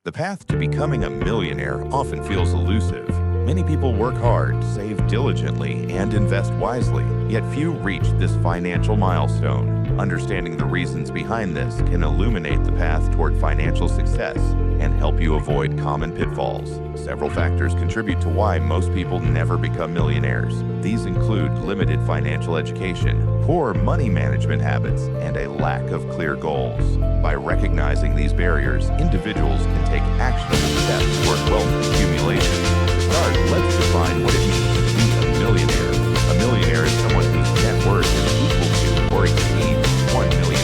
The path to becoming a millionaire often feels elusive. Many people work hard, save diligently, and invest wisely, yet few reach this financial milestone. Understanding the reasons behind this can illuminate the path toward financial success and help you avoid common pitfalls. Several factors contribute to why most people never become millionaires. These include limited financial education, poor money management habits, and a lack of clear goals. By recognizing these barriers, individuals can take actionable steps toward wealth accumulation. To start, let's define what it means to be a millionaire. A millionaire is someone whose net worth is equal to or exceeds $1 million.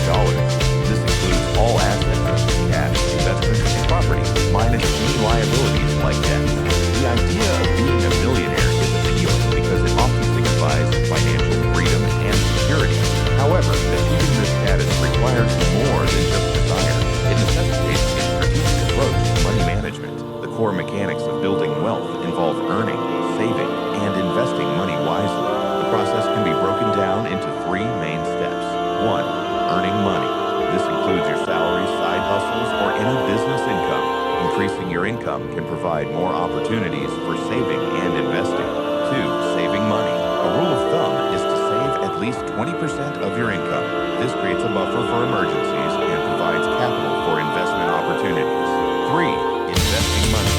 This includes all assets, cash, investments, and property, minus any liabilities like debt. The idea of being a millionaire is appealing because it often signifies financial freedom and security. However, achieving this status requires more than just desire. It necessitates a strategic approach to money management. The core mechanics of building wealth involve earning, saving, and investing money wisely. The process can be broken down into three main steps. 1. Earning money. This includes your salary, side hustles, or any business income. Increasing your income can provide more opportunities for saving and investing. 2. Saving money. A rule of thumb is to save at least 20% of your income. This creates a buffer for emergencies and provides capital for investment opportunities. 3. Investing money.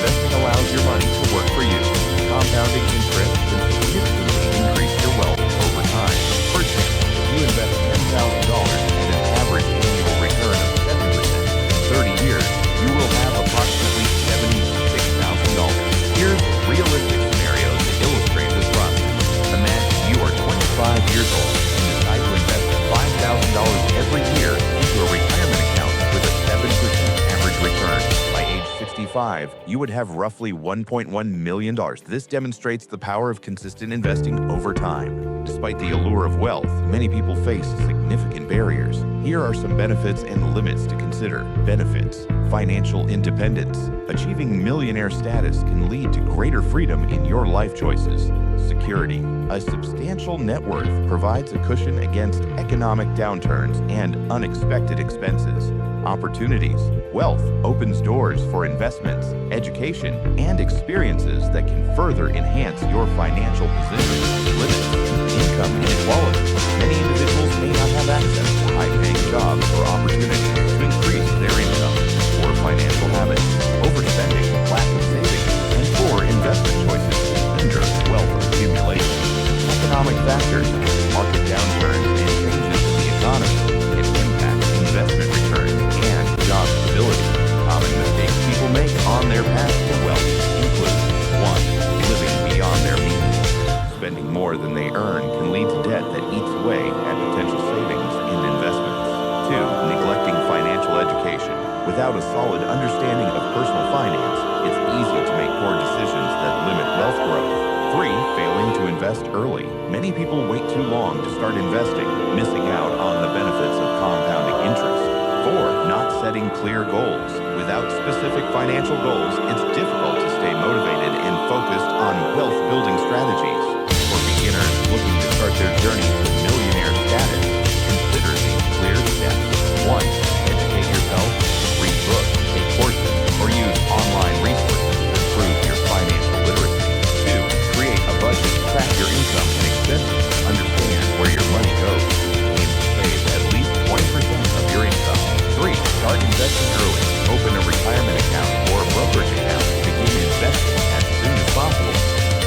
Investing allows your money to work for you. Compounding interest can significantly increase your wealth over time. For example, if you invest $10,000 at an average annual return of 7% in 30 years, you will have approximately $76,000. Here's realistic scenarios to illustrate this process. Imagine you are 25 years old and decide to invest $5,000 every year into a retirement account with a 7% average return. By age 65, you would have roughly $1.1 million. This demonstrates the power of consistent investing over time. Despite the allure of wealth, many people face significant barriers. Here are some benefits and limits to consider. Benefits: financial independence. Achieving millionaire status can lead to greater freedom in your life choices. Security. A substantial net worth provides a cushion against economic downturns and unexpected expenses. Opportunities. Wealth opens doors for investments, education, and experiences that can further enhance your financial position. Limits. Income inequality. Many individuals may not have access to high-paying jobs or opportunities to increase their income. Poor financial habits. Overspending, lack of savings, and poor investment choices hinder wealth accumulation. Economic factors. Market downturns and changes in the economy can impact investment returns and job stability. Common mistakes people make on their path to wealth include: 1. Living beyond their means. Spending more than they earn can lead to debt that eats away at potential savings and investments. 2. Neglecting financial education. Without a solid understanding of personal finance, it's easy to make poor decisions that limit wealth growth. 3. Failing to invest early. Many people wait too long to start investing, missing out on the benefits of compounding interest. 4. Not setting clear goals. Without specific financial goals, it's difficult to stay motivated and focused on wealth-building strategies. For beginners looking to start their journey to millionaire status, consider these clear steps. 1. Educate yourself. Read books, take courses, or use online resources to improve your financial literacy. 2. Create a budget. Track your income and expenses. Understand where your money goes. Aim to save at least 20% of your income. 3. Start investing early. Open a retirement account or a brokerage account. Begin investing as soon as possible.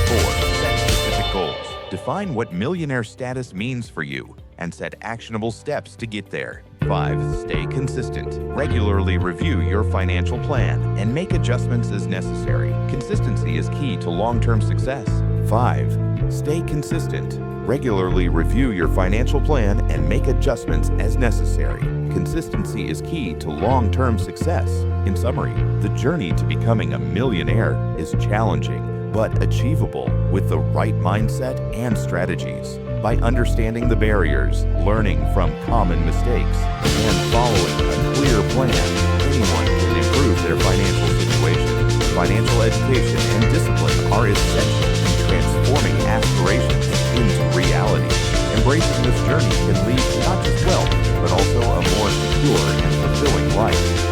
4. Set specific goals. Define what millionaire status means for you and set actionable steps to get there. 5. Stay consistent. Regularly review your financial plan and make adjustments as necessary. Consistency is key to long-term success. 5. Stay consistent. Regularly review your financial plan and make adjustments as necessary. Consistency is key to long-term success. In summary, the journey to becoming a millionaire is challenging but achievable with the right mindset and strategies. By understanding the barriers, learning from common mistakes, and following a clear plan, anyone can improve their financial situation. Financial education and discipline are essential in transforming aspirations into reality. Embracing this journey can lead to not just wealth, but also a more secure and fulfilling life.